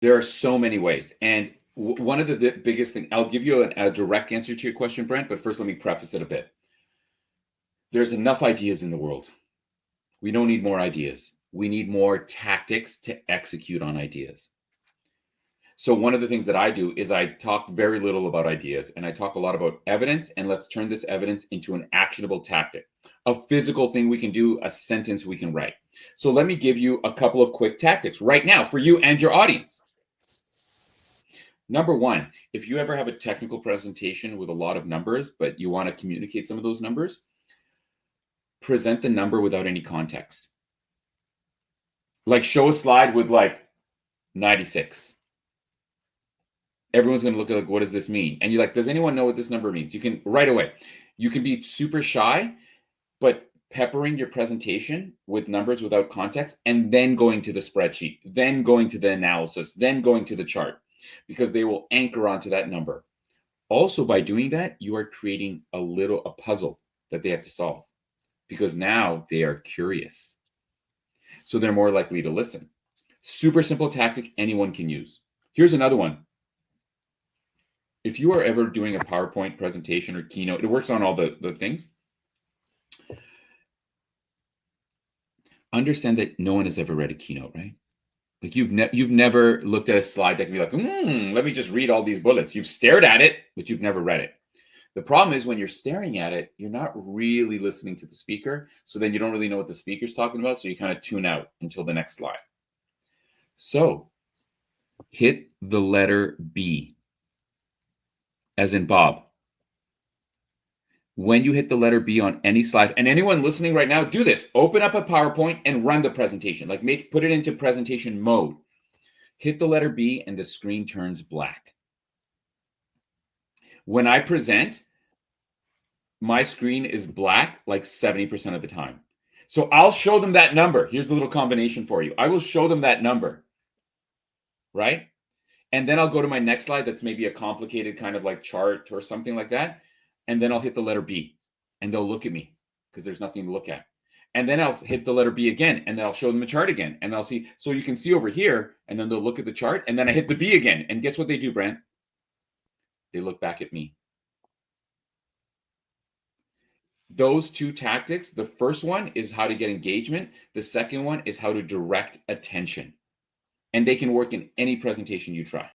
There are so many ways. And one of the biggest thing, I'll give you a direct answer to your question, Brent, but first let me preface it a bit. There's enough ideas in the world. We don't need more ideas. We need more tactics to execute on ideas. So one of the things that I do is I talk very little about ideas and I talk a lot about evidence, and let's turn this evidence into an actionable tactic, a physical thing we can do, a sentence we can write. So let me give you a couple of quick tactics right now for you and your audience. Number one, if you ever have a technical presentation with a lot of numbers, but you want to communicate some of those numbers, present the number without any context. Like show a slide with like 96. Everyone's going to look at like, what does this mean? And you're like, does anyone know what this number means? You can right away. You can be super shy, but peppering your presentation with numbers without context and then going to the spreadsheet, then going to the analysis, then going to the chart, because they will anchor onto that number. Also, by doing that, you are creating a puzzle that they have to solve, because now they are curious. So they're more likely to listen. Super simple tactic anyone can use. Here's another one. If you are ever doing a PowerPoint presentation or keynote, it works on all the things. Understand that no one has ever read a keynote, right? Like you've never looked at a slide that can be like, let me just read all these bullets. You've stared at it, but you've never read it. The problem is when you're staring at it, you're not really listening to the speaker. So then you don't really know what the speaker's talking about. So you kind of tune out until the next slide. So hit the letter B, as in Bob. When you hit the letter B on any slide, and anyone listening right now, do this. Open up a PowerPoint and run the presentation. Like put it into presentation mode. Hit the letter B and the screen turns black. When I present, my screen is black like 70% of the time. So I'll show them that number. Here's the little combination for you. I will show them that number, right? And then I'll go to my next slide that's maybe a complicated kind of like chart or something like that. And then I'll hit the letter B and they'll look at me because there's nothing to look at. And then I'll hit the letter B again and then I'll show them the chart again. And they'll see, so you can see over here, and then they'll look at the chart and then I hit the B again. And guess what they do, Brent? They look back at me. Those two tactics, the first one is how to get engagement. The second one is how to direct attention. And they can work in any presentation you try.